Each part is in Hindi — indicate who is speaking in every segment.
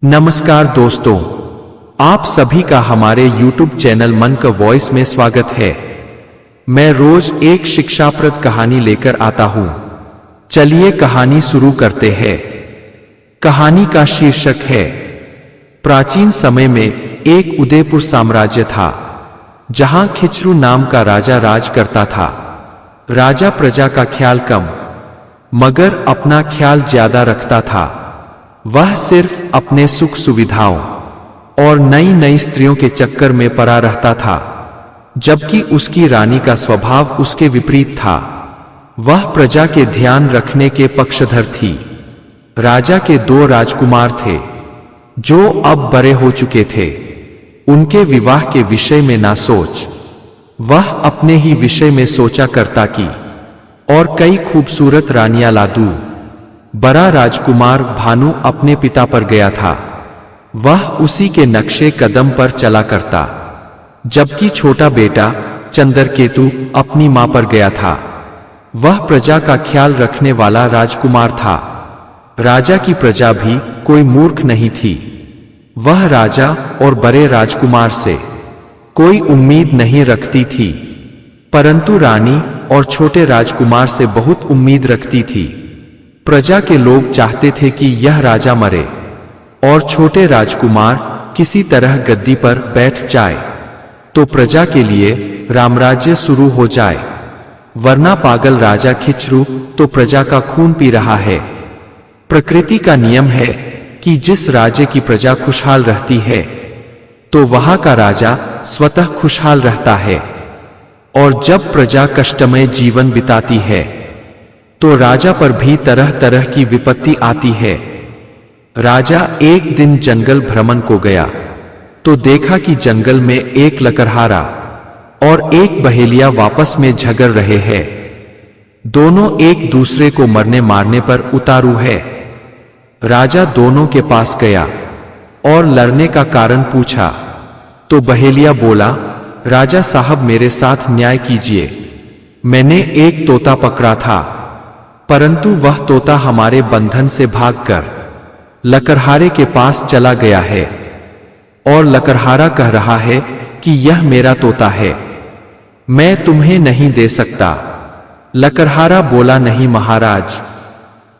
Speaker 1: नमस्कार दोस्तों, आप सभी का हमारे YouTube चैनल मन का वॉइस में स्वागत है। मैं रोज एक शिक्षाप्रद कहानी लेकर आता हूं। चलिए कहानी शुरू करते हैं। कहानी का शीर्षक है प्राचीन समय में एक उदयपुर साम्राज्य था, जहां खिचरू नाम का राजा राज करता था। राजा प्रजा का ख्याल कम मगर अपना ख्याल ज्यादा रखता था। वह सिर्फ अपने सुख सुविधाओं और नई नई स्त्रियों के चक्कर में पड़ा रहता था, जबकि उसकी रानी का स्वभाव उसके विपरीत था। वह प्रजा के ध्यान रखने के पक्षधर थी। राजा के 2 राजकुमार थे, जो अब बड़े हो चुके थे। उनके विवाह के विषय में ना सोच, वह अपने ही विषय में सोचा करता कि और कई खूबसूरत रानियां ला दूं। बड़ा राजकुमार भानु अपने पिता पर गया था। वह उसी के नक्शे कदम पर चला करता, जबकि छोटा बेटा चंद्रकेतु अपनी मां पर गया था। वह प्रजा का ख्याल रखने वाला राजकुमार था। राजा की प्रजा भी कोई मूर्ख नहीं थी। वह राजा और बड़े राजकुमार से कोई उम्मीद नहीं रखती थी, परंतु रानी और छोटे राजकुमार से बहुत उम्मीद रखती थी। प्रजा के लोग चाहते थे कि यह राजा मरे और छोटे राजकुमार किसी तरह गद्दी पर बैठ जाए, तो प्रजा के लिए रामराज्य शुरू हो जाए। वरना पागल राजा खिचरू तो प्रजा का खून पी रहा है। प्रकृति का नियम है कि जिस राज्य की प्रजा खुशहाल रहती है, तो वहां का राजा स्वतः खुशहाल रहता है। और जब प्रजा कष्टमय जीवन बिताती है, तो राजा पर भी तरह तरह की विपत्ति आती है। राजा एक दिन जंगल भ्रमण को गया, तो देखा कि जंगल में एक लकड़हारा और एक बहेलिया आपस में झगड़ रहे हैं। दोनों एक दूसरे को मरने मारने पर उतारू है। राजा दोनों के पास गया और लड़ने का कारण पूछा, तो बहेलिया बोला, राजा साहब मेरे साथ न्याय कीजिए। मैंने एक तोता पकड़ा था, परंतु वह तोता हमारे बंधन से भागकर लकड़हारे के पास चला गया है, और लकड़हारा कह रहा है कि यह मेरा तोता है, मैं तुम्हें नहीं दे सकता। लकड़हारा बोला, नहीं महाराज,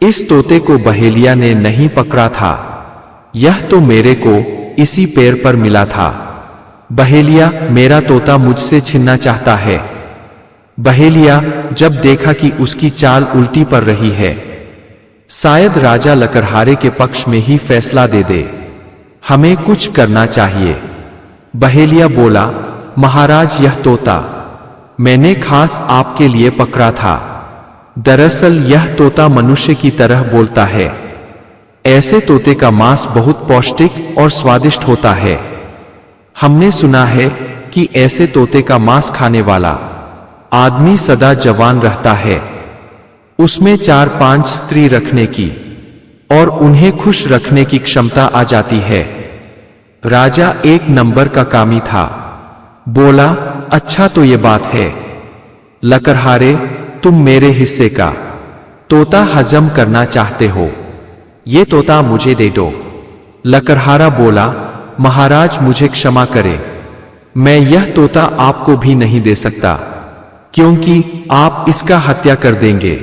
Speaker 1: इस तोते को बहेलिया ने नहीं पकड़ा था, यह तो मेरे को इसी पेड़ पर मिला था। बहेलिया मेरा तोता मुझसे छीनना चाहता है। बहेलिया जब देखा कि उसकी चाल उल्टी पड़ रही है, शायद राजा लकड़हारे के पक्ष में ही फैसला दे दे, हमें कुछ करना चाहिए। बहेलिया बोला, महाराज यह तोता मैंने खास आपके लिए पकड़ा था। दरअसल यह तोता मनुष्य की तरह बोलता है। ऐसे तोते का मांस बहुत पौष्टिक और स्वादिष्ट होता है। हमने सुना है कि ऐसे तोते का मांस खाने वाला आदमी सदा जवान रहता है। उसमें 4-5 स्त्री रखने की और उन्हें खुश रखने की क्षमता आ जाती है। राजा एक नंबर का कामी था। बोला, अच्छा तो ये बात है। लकड़हारे, तुम मेरे हिस्से का तोता हजम करना चाहते हो, ये तोता मुझे दे दो। लकड़हारा बोला, महाराज मुझे क्षमा करें, मैं यह तोता आपको भी नहीं दे सकता, क्योंकि आप इसका हत्या कर देंगे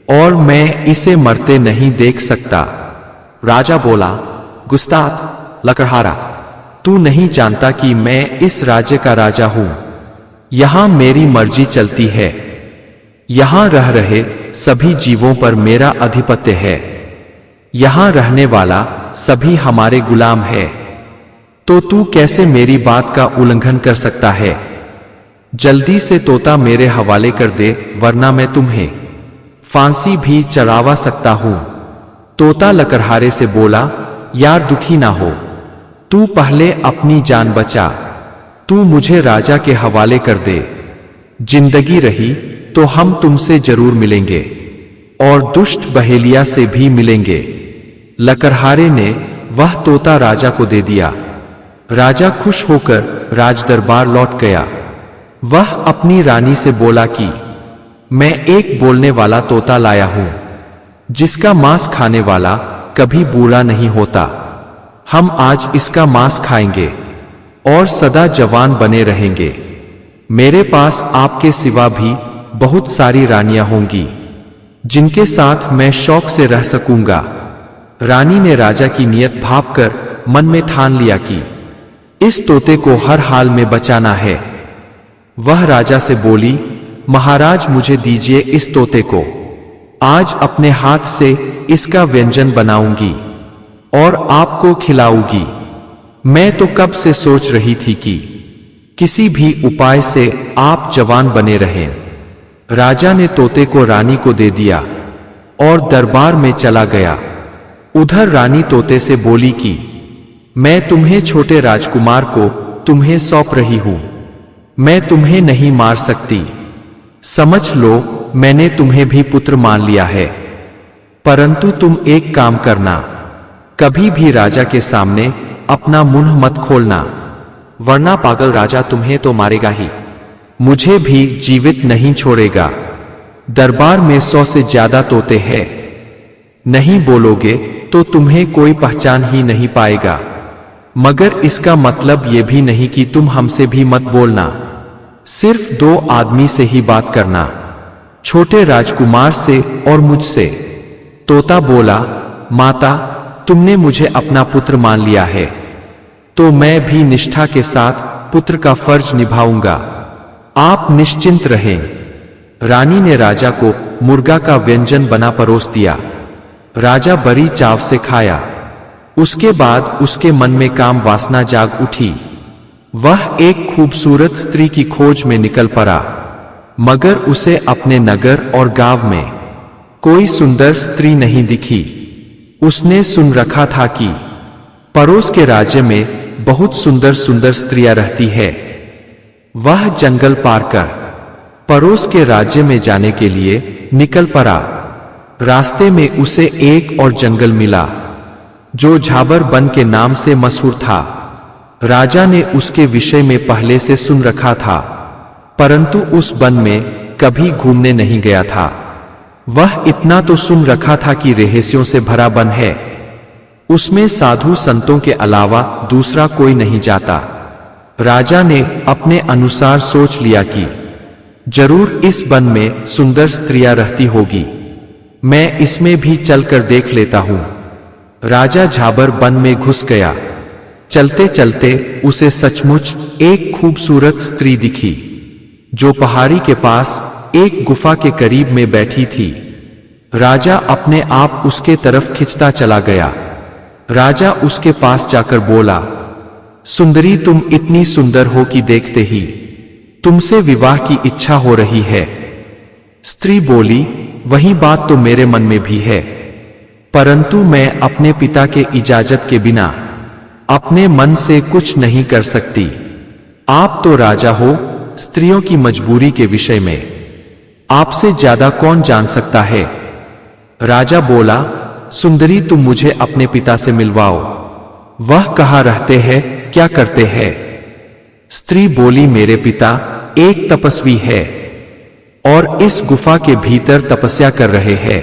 Speaker 1: और मैं इसे मरते नहीं देख सकता। राजा बोला, गुस्ताख लकड़हारा, तू नहीं जानता कि मैं इस राज्य का राजा हूं। यहां मेरी मर्जी चलती है। यहां रह रहे सभी जीवों पर मेरा आधिपत्य है। यहां रहने वाला सभी हमारे गुलाम है। तो तू कैसे मेरी बात का उल्लंघन कर सकता है? जल्दी से तोता मेरे हवाले कर दे, वरना मैं तुम्हें फांसी भी चढ़ावा सकता हूं। तोता लकड़हारे से बोला, यार दुखी ना हो, तू पहले अपनी जान बचा। तू मुझे राजा के हवाले कर दे। जिंदगी रही तो हम तुमसे जरूर मिलेंगे और दुष्ट बहेलिया से भी मिलेंगे। लकड़हारे ने वह तोता राजा को दे दिया। राजा खुश होकर राजदरबार लौट गया। वह अपनी रानी से बोला कि मैं एक बोलने वाला तोता लाया हूं, जिसका मांस खाने वाला कभी बूढ़ा नहीं होता। हम आज इसका मांस खाएंगे और सदा जवान बने रहेंगे। मेरे पास आपके सिवा भी बहुत सारी रानियां होंगी जिनके साथ मैं शौक से रह सकूंगा। रानी ने राजा की नियत भांपकर मन में ठान लिया कि इस तोते को हर हाल में बचाना है। वह राजा से बोली, महाराज मुझे दीजिए इस तोते को। आज अपने हाथ से इसका व्यंजन बनाऊंगी और आपको खिलाऊंगी। मैं तो कब से सोच रही थी कि किसी भी उपाय से आप जवान बने रहें। राजा ने तोते को रानी को दे दिया और दरबार में चला गया। उधर रानी तोते से बोली कि मैं तुम्हें छोटे राजकुमार को तुम्हें सौंप रही हूं। मैं तुम्हें नहीं मार सकती। समझ लो मैंने तुम्हें भी पुत्र मान लिया है। परंतु तुम एक काम करना, कभी भी राजा के सामने अपना मुंह मत खोलना, वरना पागल राजा तुम्हें तो मारेगा ही, मुझे भी जीवित नहीं छोड़ेगा। दरबार में 100 से ज्यादा तोते हैं। नहीं बोलोगे तो तुम्हें कोई पहचान ही नहीं पाएगा। मगर इसका मतलब यह भी नहीं कि तुम हमसे भी मत बोलना, सिर्फ 2 आदमी से ही बात करना, छोटे राजकुमार से और मुझसे। तोता बोला, माता तुमने मुझे अपना पुत्र मान लिया है तो मैं भी निष्ठा के साथ पुत्र का फर्ज निभाऊंगा। आप निश्चिंत रहें। रानी ने राजा को मुर्गा का व्यंजन बना परोस दिया। राजा बड़ी चाव से खाया। उसके बाद उसके मन में काम वासना जाग उठी। वह एक खूबसूरत स्त्री की खोज में निकल पड़ा, मगर उसे अपने नगर और गांव में कोई सुंदर स्त्री नहीं दिखी। उसने सुन रखा था कि पड़ोस के राज्य में बहुत सुंदर सुंदर स्त्रियां रहती है। वह जंगल पार कर पड़ोस के राज्य में जाने के लिए निकल पड़ा। रास्ते में उसे एक और जंगल मिला जो झाबर वन के नाम से मशहूर था। राजा ने उसके विषय में पहले से सुन रखा था, परंतु उस वन में कभी घूमने नहीं गया था। वह इतना तो सुन रखा था कि रहस्यों से भरा वन है, उसमें साधु संतों के अलावा दूसरा कोई नहीं जाता। राजा ने अपने अनुसार सोच लिया कि जरूर इस वन में सुंदर स्त्रियां रहती होगी, मैं इसमें भी चलकर देख लेता हूं। राजा झाबर वन में घुस गया। चलते चलते उसे सचमुच एक खूबसूरत स्त्री दिखी जो पहाड़ी के पास एक गुफा के करीब में बैठी थी। राजा अपने आप उसके तरफ खिंचता चला गया। राजा उसके पास जाकर बोला, सुंदरी तुम इतनी सुंदर हो कि देखते ही तुमसे विवाह की इच्छा हो रही है। स्त्री बोली, वही बात तो मेरे मन में भी है, परंतु मैं अपने पिता के इजाजत के बिना अपने मन से कुछ नहीं कर सकती। आप तो राजा हो, स्त्रियों की मजबूरी के विषय में आपसे ज्यादा कौन जान सकता है। राजा बोला, सुंदरी तुम मुझे अपने पिता से मिलवाओ। वह कहाँ रहते हैं, क्या करते हैं? स्त्री बोली, मेरे पिता एक तपस्वी है और इस गुफा के भीतर तपस्या कर रहे हैं।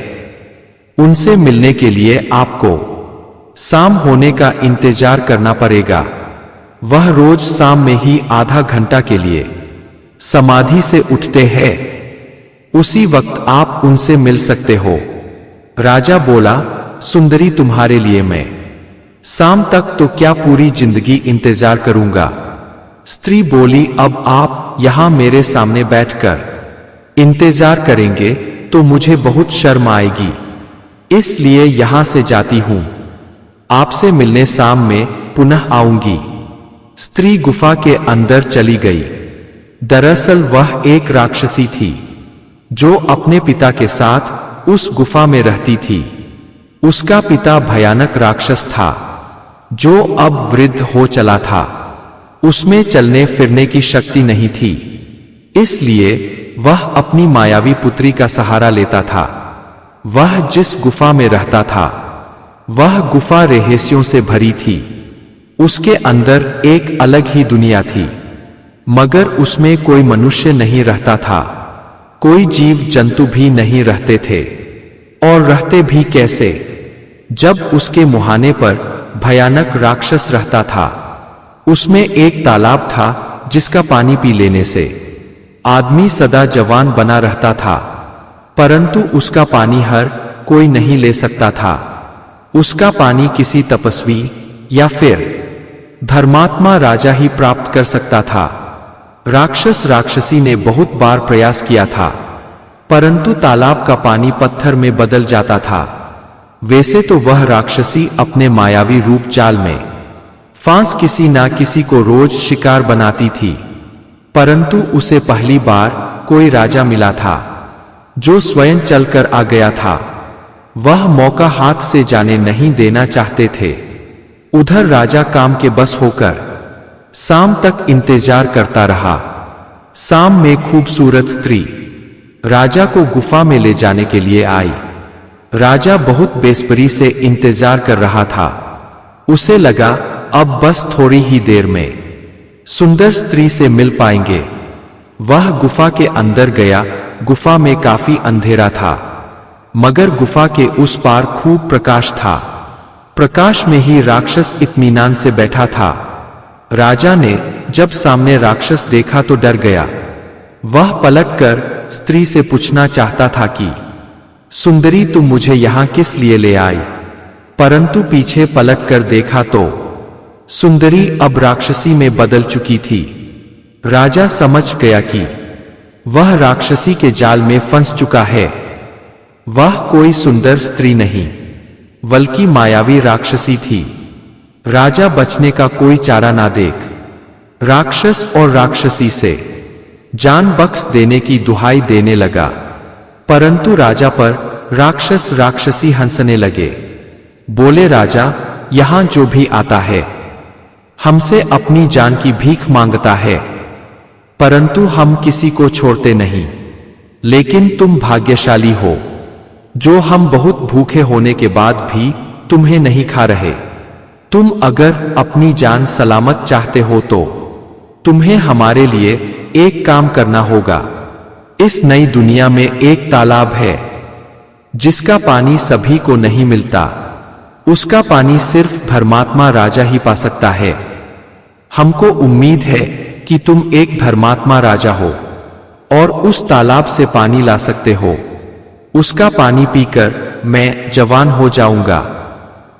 Speaker 1: उनसे मिलने के लिए आपको शाम होने का इंतजार करना पड़ेगा। वह रोज शाम में ही आधा घंटा के लिए समाधि से उठते हैं, उसी वक्त आप उनसे मिल सकते हो। राजा बोला, सुंदरी तुम्हारे लिए मैं शाम तक तो क्या पूरी जिंदगी इंतजार करूंगा। स्त्री बोली, अब आप यहां मेरे सामने बैठकर इंतजार करेंगे तो मुझे बहुत शर्म आएगी, इसलिए यहां से जाती हूं। आपसे मिलने शाम में पुनः आऊंगी। स्त्री गुफा के अंदर चली गई। दरअसल वह एक राक्षसी थी जो अपने पिता के साथ उस गुफा में रहती थी। उसका पिता भयानक राक्षस था जो अब वृद्ध हो चला था। उसमें चलने फिरने की शक्ति नहीं थी, इसलिए वह अपनी मायावी पुत्री का सहारा लेता था। वह जिस गुफा में रहता था वह गुफा रहस्यों से भरी थी। उसके अंदर एक अलग ही दुनिया थी, मगर उसमें कोई मनुष्य नहीं रहता था, कोई जीव जंतु भी नहीं रहते थे। और रहते भी कैसे, जब उसके मुहाने पर भयानक राक्षस रहता था। उसमें एक तालाब था जिसका पानी पी लेने से आदमी सदा जवान बना रहता था, परंतु उसका पानी हर कोई नहीं ले सकता था। उसका पानी किसी तपस्वी या फिर धर्मात्मा राजा ही प्राप्त कर सकता था। राक्षस राक्षसी ने बहुत बार प्रयास किया था, परंतु तालाब का पानी पत्थर में बदल जाता था। वैसे तो वह राक्षसी अपने मायावी रूप चाल में फांस किसी ना किसी को रोज शिकार बनाती थी, परंतु उसे पहली बार कोई राजा मिला था जो स्वयं चलकर आ गया था। वह मौका हाथ से जाने नहीं देना चाहते थे। उधर राजा काम के बस होकर शाम तक इंतजार करता रहा। शाम में खूबसूरत स्त्री राजा को गुफा में ले जाने के लिए आई। राजा बहुत बेसब्री से इंतजार कर रहा था। उसे लगा अब बस थोड़ी ही देर में सुंदर स्त्री से मिल पाएंगे। वह गुफा के अंदर गया। गुफा में काफी अंधेरा था, मगर गुफा के उस पार खूब प्रकाश था। प्रकाश में ही राक्षस इत्मीनान से बैठा था। राजा ने जब सामने राक्षस देखा तो डर गया। वह पलटकर स्त्री से पूछना चाहता था कि सुंदरी, तुम मुझे यहां किस लिए ले आई? परंतु पीछे पलटकर देखा तो सुंदरी अब राक्षसी में बदल चुकी थी। राजा समझ गया कि वह राक्षसी के जाल में फंस चुका है। वह कोई सुंदर स्त्री नहीं, बल्कि मायावी राक्षसी थी। राजा बचने का कोई चारा ना देख राक्षस और राक्षसी से जान बख्श देने की दुहाई देने लगा, परंतु राजा पर राक्षस राक्षसी हंसने लगे। बोले, राजा, यहां जो भी आता है हमसे अपनी जान की भीख मांगता है, परंतु हम किसी को छोड़ते नहीं। लेकिन तुम भाग्यशाली हो जो हम बहुत भूखे होने के बाद भी तुम्हें नहीं खा रहे। तुम अगर अपनी जान सलामत चाहते हो तो तुम्हें हमारे लिए एक काम करना होगा। इस नई दुनिया में एक तालाब है जिसका पानी सभी को नहीं मिलता। उसका पानी सिर्फ धर्मात्मा राजा ही पा सकता है। हमको उम्मीद है कि तुम एक धर्मात्मा राजा हो और उस तालाब से पानी ला सकते हो। उसका पानी पीकर मैं जवान हो जाऊंगा,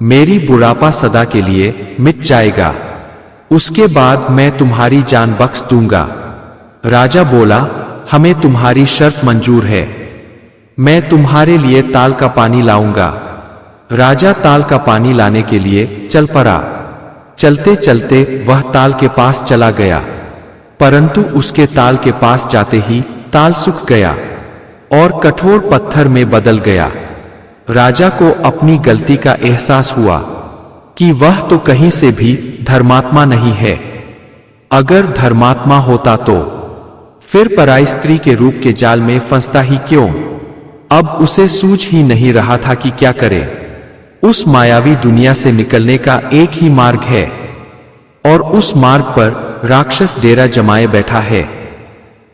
Speaker 1: मेरी बुढ़ापा सदा के लिए मिट जाएगा। उसके बाद मैं तुम्हारी जान बख्श दूंगा। राजा बोला, हमें तुम्हारी शर्त मंजूर है। मैं तुम्हारे लिए ताल का पानी लाऊंगा। राजा ताल का पानी लाने के लिए चल पड़ा। चलते चलते वह ताल के पास चला गया, परंतु उसके ताल के पास जाते ही ताल सूख गया और कठोर पत्थर में बदल गया। राजा को अपनी गलती का एहसास हुआ कि वह तो कहीं से भी धर्मात्मा नहीं है। अगर धर्मात्मा होता तो फिर पराई स्त्री के रूप के जाल में फंसता ही क्यों? अब उसे सूझ ही नहीं रहा था कि क्या करे। उस मायावी दुनिया से निकलने का एक ही मार्ग है और उस मार्ग पर राक्षस डेरा जमाए बैठा है।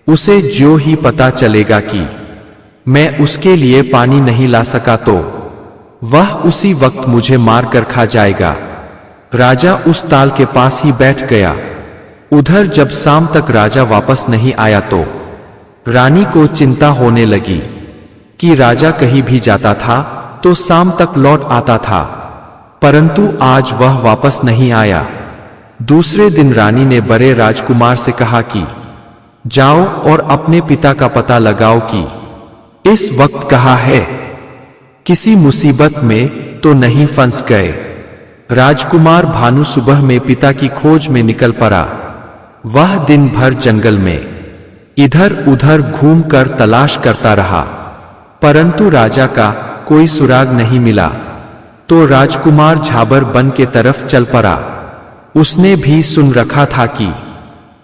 Speaker 1: उसे जो ही पता चलेगा कि मैं उसके लिए पानी नहीं ला सका तो वह उसी वक्त मुझे मार कर खा जाएगा। राजा उस ताल के पास ही बैठ गया। उधर जब शाम तक राजा वापस नहीं आया तो रानी को चिंता होने लगी कि राजा कहीं भी जाता था तो शाम तक लौट आता था, परंतु आज वह वापस नहीं आया। दूसरे दिन रानी ने बड़े राजकुमार से कहा कि जाओ और अपने पिता का पता लगाओ कि इस वक्त कहाँ है, किसी मुसीबत में तो नहीं फंस गए। राजकुमार भानु सुबह में पिता की खोज में निकल पड़ा। वह दिन भर जंगल में इधर उधर घूमकर तलाश करता रहा, परंतु राजा का कोई सुराग नहीं मिला। तो राजकुमार झाबर वन के तरफ चल पड़ा। उसने भी सुन रखा था कि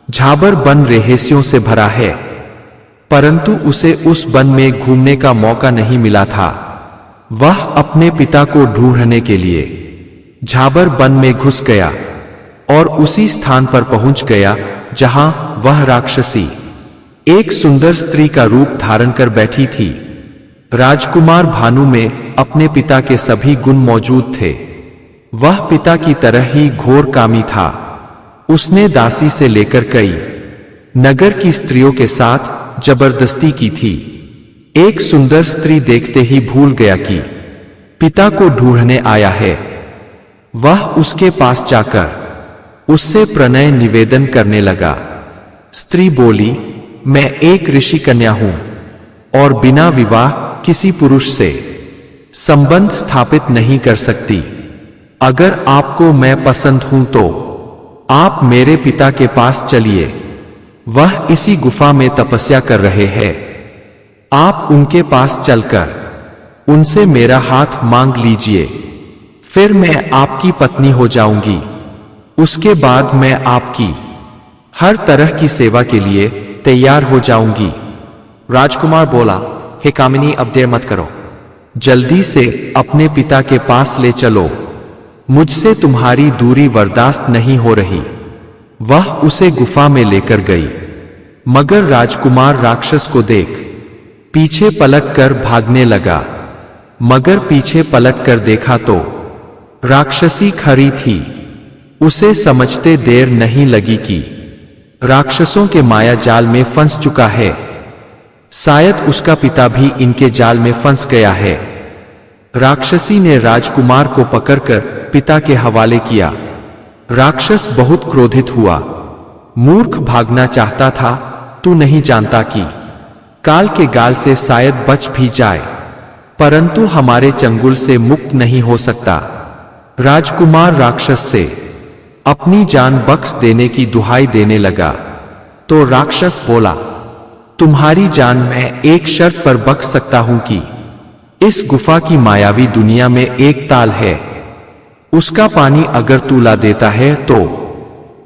Speaker 1: झाबर वन रहस्यों से भरा है, परंतु उसे उस वन में घूमने का मौका नहीं मिला था। वह अपने पिता को ढूंढने के लिए झाबर वन में घुस गया और उसी स्थान पर पहुंच गया जहां वह राक्षसी एक सुंदर स्त्री का रूप धारण कर बैठी थी। राजकुमार भानु में अपने पिता के सभी गुण मौजूद थे। वह पिता की तरह ही घोर कामी था। उसने दासी से लेकर कई नगर की स्त्रियों के साथ जबरदस्ती की थी। एक सुंदर स्त्री देखते ही भूल गया कि पिता को ढूंढने आया है। वह उसके पास जाकर उससे प्रणय निवेदन करने लगा। स्त्री बोली, मैं एक ऋषि कन्या हूं और बिना विवाह किसी पुरुष से संबंध स्थापित नहीं कर सकती। अगर आपको मैं पसंद हूं तो आप मेरे पिता के पास चलिए। वह इसी गुफा में तपस्या कर रहे हैं। आप उनके पास चलकर उनसे मेरा हाथ मांग लीजिए, फिर मैं आपकी पत्नी हो जाऊंगी। उसके बाद मैं आपकी हर तरह की सेवा के लिए तैयार हो जाऊंगी।
Speaker 2: राजकुमार बोला, हे कामिनी, अब देर मत करो।
Speaker 1: जल्दी से अपने पिता के पास ले चलो। मुझसे तुम्हारी दूरी बर्दाश्त नहीं हो रही। वह उसे गुफा में लेकर गई, मगर राजकुमार राक्षस को देख पीछे पलटकर भागने लगा। मगर पीछे पलटकर देखा तो राक्षसी खड़ी थी। उसे समझते देर नहीं लगी कि राक्षसों के माया जाल में फंस चुका है। शायद उसका पिता भी इनके जाल में फंस गया है। राक्षसी ने राजकुमार को पकड़कर पिता के हवाले किया। राक्षस बहुत क्रोधित हुआ। मूर्ख, भागना चाहता था, तू नहीं जानता कि काल के गाल से शायद बच भी जाए, परंतु हमारे चंगुल से मुक्त नहीं हो सकता। राजकुमार राक्षस से अपनी जान बख्श देने की दुहाई देने लगा तो राक्षस बोला, तुम्हारी जान मैं एक शर्त पर बख्श सकता हूं कि इस गुफा की मायावी दुनिया में एक ताल है, उसका पानी अगर तू ला देता है तो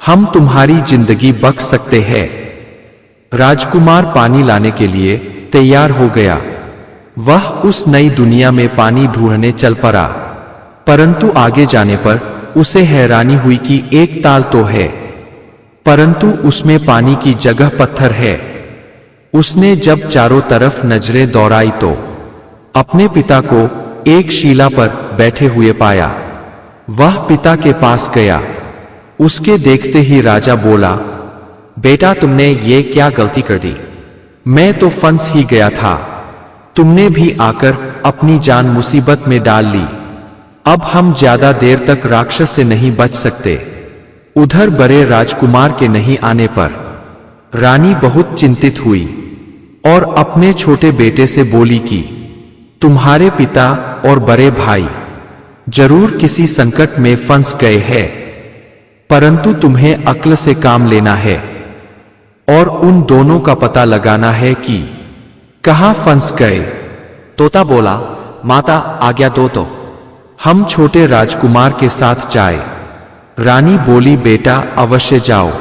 Speaker 1: हम तुम्हारी जिंदगी बख्श सकते हैं। राजकुमार पानी लाने के लिए तैयार हो गया। वह उस नई दुनिया में पानी ढूंढने चल पड़ा, परंतु आगे जाने पर उसे हैरानी हुई कि एक ताल तो है, परंतु उसमें पानी की जगह पत्थर है। उसने जब चारों तरफ नजरें दौड़ाई तो अपने पिता को एक शिला पर बैठे हुए पाया। वह पिता के पास गया। उसके देखते ही राजा बोला,
Speaker 2: बेटा, तुमने ये क्या गलती कर दी?
Speaker 1: मैं तो फंस ही गया था, तुमने भी आकर अपनी जान मुसीबत में डाल ली। अब हम ज्यादा देर तक राक्षस से नहीं बच सकते। उधर बड़े राजकुमार के नहीं आने पर रानी बहुत चिंतित हुई और अपने छोटे बेटे से बोली कि तुम्हारे पिता और बड़े भाई जरूर किसी संकट में फंस गए हैं, परंतु तुम्हें अक्ल से काम लेना है और उन दोनों का पता लगाना है कि कहां फंस गए।
Speaker 2: तोता बोला, माता आज्ञा दो तो
Speaker 1: हम छोटे राजकुमार के साथ जाए। रानी बोली, बेटा अवश्य जाओ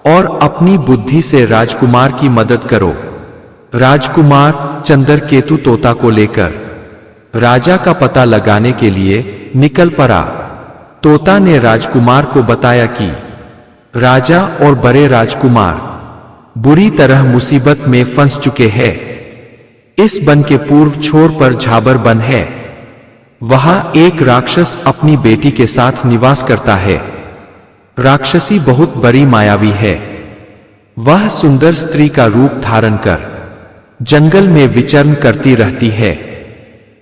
Speaker 1: और अपनी बुद्धि से राजकुमार की मदद करो। राजकुमार चंद्रकेतु तोता को लेकर राजा का पता लगाने के लिए निकल पड़ा। तोता ने राजकुमार को बताया कि राजा और बड़े राजकुमार बुरी तरह मुसीबत में फंस चुके हैं। इस वन के पूर्व छोर पर झाबर वन है। वहां एक राक्षस अपनी बेटी के साथ निवास करता है। राक्षसी बहुत बड़ी मायावी है। वह सुंदर स्त्री का रूप धारण कर जंगल में विचरण करती रहती है।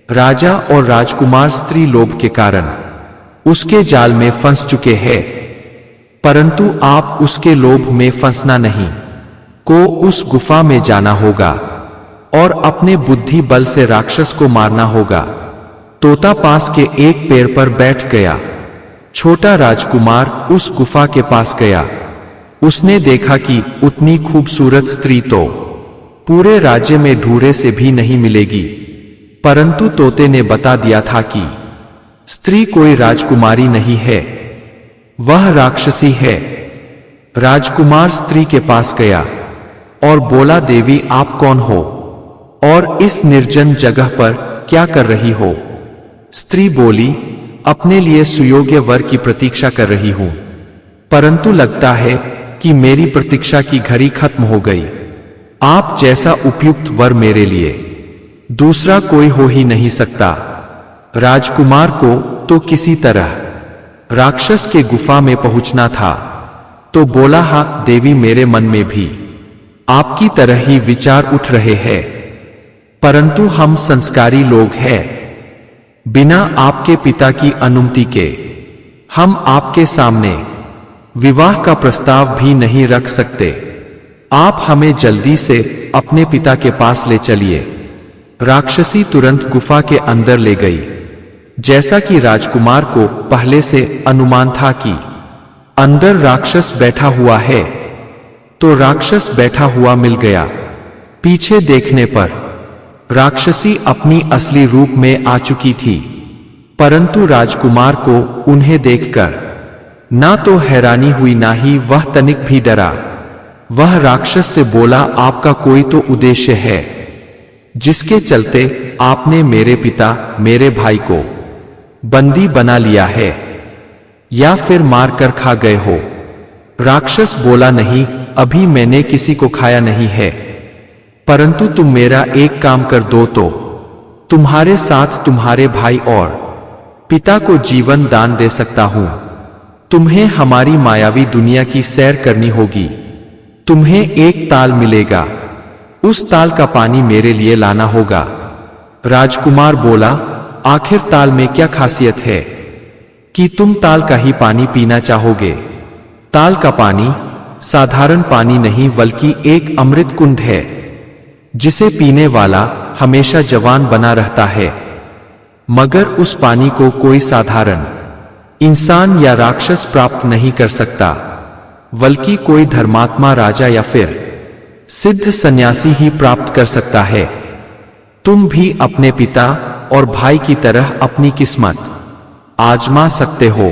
Speaker 1: राजा और राजकुमार स्त्री लोभ के कारण उसके जाल में फंस चुके हैं, परंतु आप उसके लोभ में फंसना नहीं को उस गुफा में जाना होगा और अपने बुद्धि बल से राक्षस को मारना होगा। तोता पास के एक पेड़ पर बैठ गया। छोटा राजकुमार उस गुफा के पास गया। उसने देखा कि उतनी खूबसूरत स्त्री तो पूरे राज्य में ढूंढे से भी नहीं मिलेगी, परंतु तोते ने बता दिया था कि स्त्री कोई राजकुमारी नहीं है, वह राक्षसी है। राजकुमार स्त्री के पास गया और बोला, देवी आप कौन हो और इस निर्जन जगह पर क्या कर रही हो? स्त्री बोली, अपने लिए सुयोग्य वर की प्रतीक्षा कर रही हूं, परंतु लगता है कि मेरी प्रतीक्षा की घड़ी खत्म हो गई। आप जैसा उपयुक्त वर मेरे लिए दूसरा कोई हो ही नहीं सकता। राजकुमार को तो किसी तरह राक्षस के गुफा में पहुंचना था। तो बोला, हाँ देवी, मेरे मन में भी आपकी तरह ही विचार उठ रहे हैं, परंतु हम संस्कारी लोग हैं। बिना आपके पिता की अनुमति के हम आपके सामने विवाह का प्रस्ताव भी नहीं रख सकते। आप हमें जल्दी से अपने पिता के पास ले चलिए। राक्षसी तुरंत गुफा के अंदर ले गई। जैसा कि राजकुमार को पहले से अनुमान था कि अंदर राक्षस बैठा हुआ है, तो राक्षस बैठा हुआ मिल गया। पीछे देखने पर राक्षसी अपनी असली रूप में आ चुकी थी, परंतु राजकुमार को उन्हें देखकर ना तो हैरानी हुई, ना ही वह तनिक भी डरा। वह राक्षस से बोला, आपका कोई तो उद्देश्य है जिसके चलते आपने मेरे पिता, मेरे भाई को बंदी बना लिया है, या फिर मारकर खा गए हो? राक्षस बोला, नहीं, अभी मैंने किसी को खाया नहीं है, परंतु तुम मेरा एक काम कर दो तो तुम्हारे साथ तुम्हारे भाई और पिता को जीवन दान दे सकता हूं। तुम्हें हमारी मायावी दुनिया की सैर करनी होगी। तुम्हें एक ताल मिलेगा, उस ताल का पानी मेरे लिए लाना होगा। राजकुमार बोला, आखिर ताल में क्या खासियत है कि तुम ताल का ही पानी पीना चाहोगे? ताल का पानी साधारण पानी नहीं, बल्कि एक अमृत कुंड है, जिसे पीने वाला हमेशा जवान बना रहता है। मगर उस पानी को कोई साधारण इंसान या राक्षस प्राप्त नहीं कर सकता, बल्कि कोई धर्मात्मा, राजा या फिर सिद्ध सन्यासी ही प्राप्त कर सकता है। तुम भी अपने पिता और भाई की तरह अपनी किस्मत आजमा सकते हो।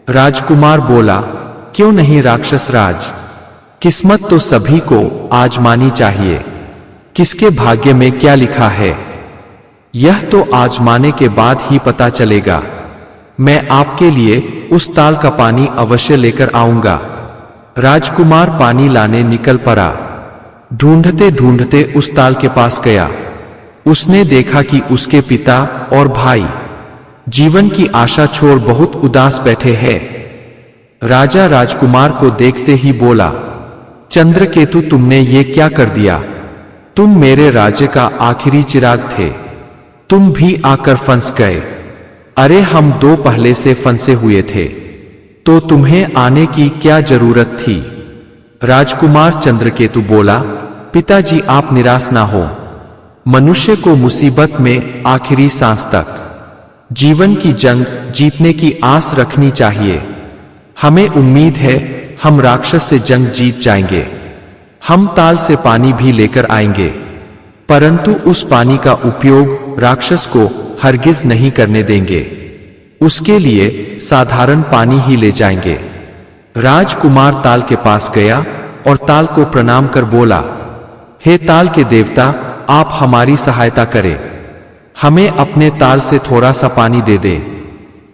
Speaker 1: राजकुमार बोला, क्यों नहीं राक्षस राज, किस्मत तो सभी को आजमानी चाहिए। किसके भाग्य में क्या लिखा है, यह तो आजमाने के बाद ही पता चलेगा। मैं आपके लिए उस ताल का पानी अवश्य लेकर आऊंगा। राजकुमार पानी लाने निकल पड़ा। ढूंढते ढूंढते उस ताल के पास गया। उसने देखा कि उसके पिता और भाई जीवन की आशा छोड़ बहुत उदास बैठे हैं। राजा राजकुमार को देखते ही बोला, चंद्रकेतु, तुमने ये क्या कर दिया? तुम मेरे राज्य का आखिरी चिराग थे, तुम भी आकर फंस गए। अरे हम दो पहले से फंसे हुए थे, तो तुम्हें आने की क्या जरूरत थी? राजकुमार चंद्रकेतु बोला, पिताजी आप निराश ना हो। मनुष्य को मुसीबत में आखिरी सांस तक जीवन की जंग जीतने की आस रखनी चाहिए। हमें उम्मीद है हम राक्षस से जंग जीत जाएंगे। हम ताल से पानी भी लेकर आएंगे, परंतु उस पानी का उपयोग राक्षस को हरगिज नहीं करने देंगे। उसके लिए साधारण पानी ही ले जाएंगे। राजकुमार ताल के पास गया और ताल को प्रणाम कर बोला, हे ताल के देवता, आप हमारी सहायता करें। हमें अपने ताल से थोड़ा सा पानी दे दे,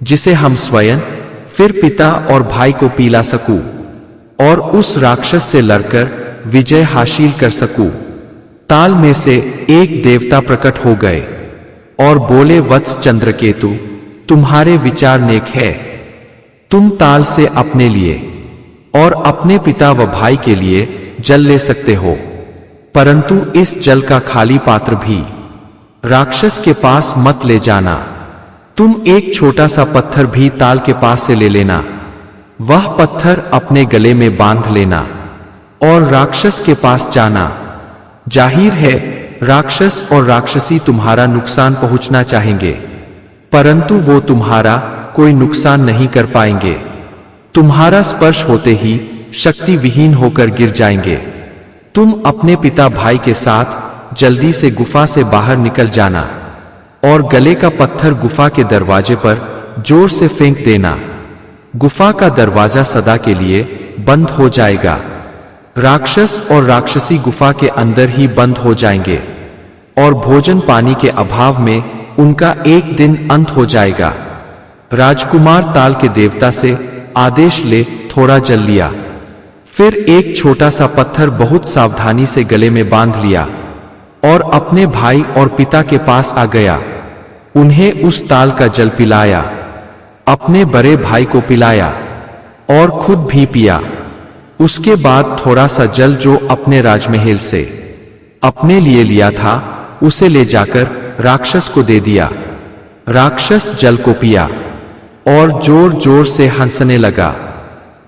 Speaker 1: जिसे हम स्वयं, फिर पिता और भाई को पिला सकूं और उस राक्षस से लड़कर विजय हासिल कर सकूं। ताल में से एक देवता प्रकट हो गए और बोले, वत्स चंद्रकेतु, तुम्हारे विचार नेक है। तुम ताल से अपने लिए और अपने पिता व भाई के लिए जल ले सकते हो, परंतु इस जल का खाली पात्र भी राक्षस के पास मत ले जाना। तुम एक छोटा सा पत्थर भी ताल के पास से ले लेना। वह पत्थर अपने गले में बांध लेना और राक्षस के पास जाना। जाहिर है राक्षस और राक्षसी तुम्हारा नुकसान पहुंचना चाहेंगे, परंतु वो तुम्हारा कोई नुकसान नहीं कर पाएंगे। तुम्हारा स्पर्श होते ही शक्ति विहीन होकर गिर जाएंगे। तुम अपने पिता भाई के साथ जल्दी से गुफा से बाहर निकल जाना और गले का पत्थर गुफा के दरवाजे पर जोर से फेंक देना। गुफा का दरवाजा सदा के लिए बंद हो जाएगा। राक्षस और राक्षसी गुफा के अंदर ही बंद हो जाएंगे और भोजन पानी के अभाव में उनका एक दिन अंत हो जाएगा। राजकुमार ताल के देवता से आदेश ले थोड़ा जल लिया, फिर एक छोटा सा पत्थर बहुत सावधानी से गले में बांध लिया और अपने भाई और पिता के पास आ गया। उन्हें उस ताल का जल पिलाया। अपने बड़े भाई को पिलाया और खुद भी पिया। उसके बाद थोड़ा सा जल जो अपने राजमहल से अपने लिए लिया था उसे ले जाकर राक्षस को दे दिया। राक्षस जल को पिया और जोर जोर से हंसने लगा।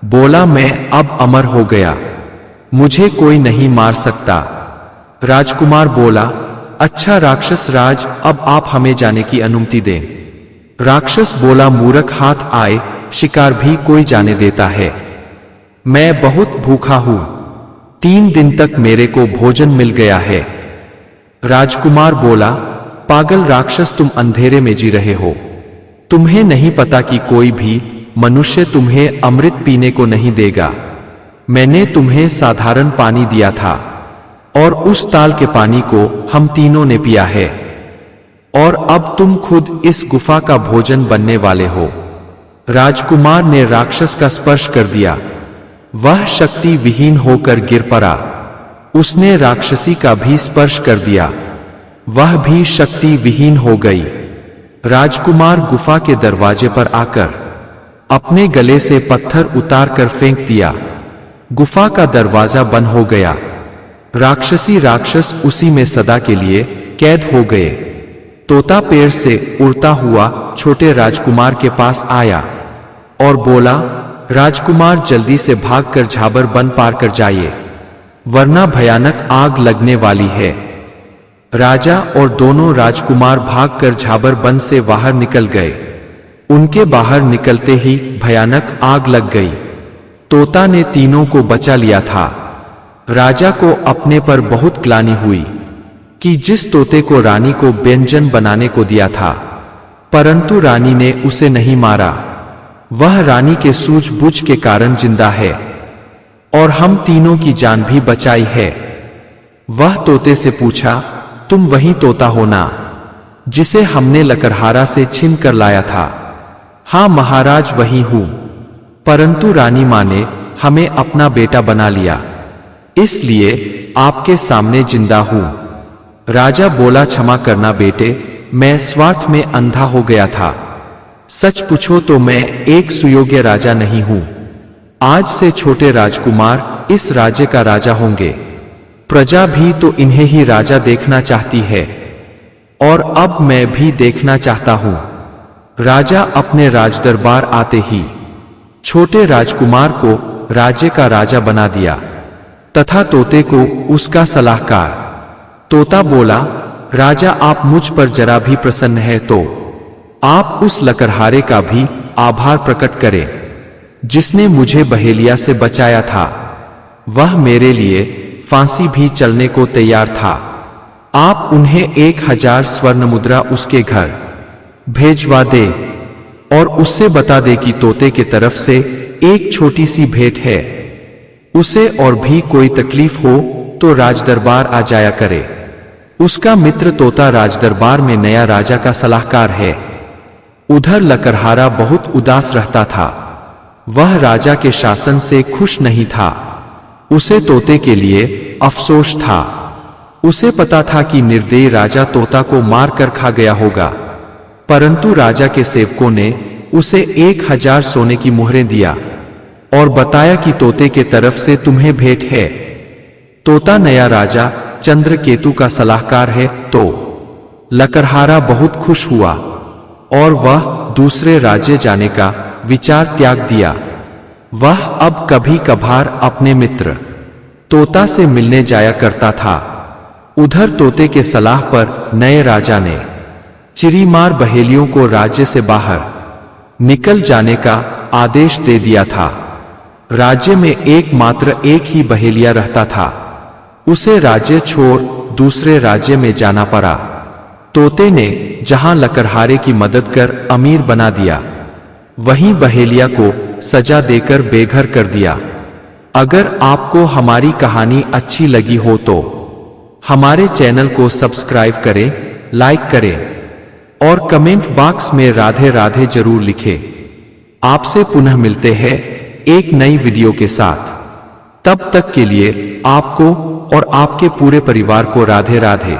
Speaker 1: बोला, मैं अब अमर हो गया, मुझे कोई नहीं मार सकता। राजकुमार बोला, अच्छा राक्षस राज, अब आप हमें जाने की अनुमति दें। राक्षस बोला, मूर्ख, हाथ आए शिकार भी कोई जाने देता है। मैं बहुत भूखा हूं, 3 दिन तक मेरे को भोजन मिल गया है। राजकुमार बोला, पागल राक्षस, तुम अंधेरे में जी रहे हो। तुम्हें नहीं पता कि कोई भी मनुष्य तुम्हें अमृत पीने को नहीं देगा। मैंने तुम्हें साधारण पानी दिया था और उस ताल के पानी को हम तीनों ने पिया है, और अब तुम खुद इस गुफा का भोजन बनने वाले हो। राजकुमार ने राक्षस का स्पर्श कर दिया, वह शक्ति विहीन होकर गिर पड़ा। उसने राक्षसी का भी स्पर्श कर दिया, वह भी शक्ति विहीन हो गई। राजकुमार गुफा के दरवाजे पर आकर अपने गले से पत्थर उतार कर फेंक दिया। गुफा का दरवाजा बंद हो गया। राक्षसी राक्षस उसी में सदा के लिए कैद हो गए। तोता पेड़ से उड़ता हुआ छोटे राजकुमार के पास आया और बोला, राजकुमार जल्दी से भागकर झाबर बन पार कर जाइए, वरना भयानक आग लगने वाली है। राजा और दोनों राजकुमार भागकर झाबर बन से बाहर निकल गए। उनके बाहर निकलते ही भयानक आग लग गई। तोता ने तीनों को बचा लिया था। राजा को अपने पर बहुत ग्लानि हुई कि जिस तोते को रानी को व्यंजन बनाने को दिया था, परंतु रानी ने उसे नहीं मारा। वह रानी के सूझबूझ के कारण जिंदा है और हम तीनों की जान भी बचाई है। वह तोते से पूछा, तुम वही तोता हो ना जिसे हमने लकड़हारा से छीन कर लाया था? हाँ महाराज, वही हूं, परंतु रानी मां ने हमें अपना बेटा बना लिया, इसलिए आपके सामने जिंदा हूं। राजा बोला, क्षमा करना बेटे, मैं स्वार्थ में अंधा हो गया था। सच पूछो तो मैं एक सुयोग्य राजा नहीं हूं। आज से छोटे राजकुमार इस राज्य का राजा होंगे। प्रजा भी तो इन्हें ही राजा देखना चाहती है, और अब मैं भी देखना चाहता हूं। राजा अपने राजदरबार आते ही छोटे राजकुमार को राज्य का राजा बना दिया तथा तोते को उसका सलाहकार। तोता बोला, राजा आप मुझ पर जरा भी प्रसन्न है तो आप उस लकड़हारे का भी आभार प्रकट करें जिसने मुझे बहेलिया से बचाया था। वह मेरे लिए फांसी भी चलने को तैयार था। आप उन्हें 1000 स्वर्ण मुद्रा उसके घर भेजवा दे और उससे बता दे कि तोते के तरफ से एक छोटी सी भेंट है। उसे और भी कोई तकलीफ हो तो राजदरबार आ जाया करे। उसका मित्र तोता राजदरबार में नया राजा का सलाहकार है। उधर लकड़हारा बहुत उदास रहता था। वह राजा के शासन से खुश नहीं था। उसे तोते के लिए अफसोस था। उसे पता था कि निर्दयी राजा तोता को मार कर खा गया होगा, परंतु राजा के सेवकों ने उसे 1000 सोने की मुहरें दिया और बताया कि तोते के तरफ से तुम्हें भेंट है। तोता नया राजा चंद्रकेतु का सलाहकार है। तो लकड़हारा बहुत खुश हुआ और वह दूसरे राज्य जाने का विचार त्याग दिया। वह अब कभी कभार अपने मित्र तोता से मिलने जाया करता था। उधर तोते के सलाह पर नए राजा ने चिरीमार बहेलियों को राज्य से बाहर निकल जाने का आदेश दे दिया था। राज्य में एकमात्र एक ही बहेलिया रहता था। उसे राज्य छोड़ दूसरे राज्य में जाना पड़ा। तोते ने जहां लकड़हारे की मदद कर अमीर बना दिया, वहीं बहेलिया को सजा देकर बेघर कर दिया। अगर आपको हमारी कहानी अच्छी लगी हो तो हमारे चैनल को सब्सक्राइब करें, लाइक करें और कमेंट बॉक्स में राधे राधे जरूर लिखें। आपसे पुनः मिलते हैं एक नई वीडियो के साथ। तब तक के लिए आपको और आपके पूरे परिवार को राधे राधे।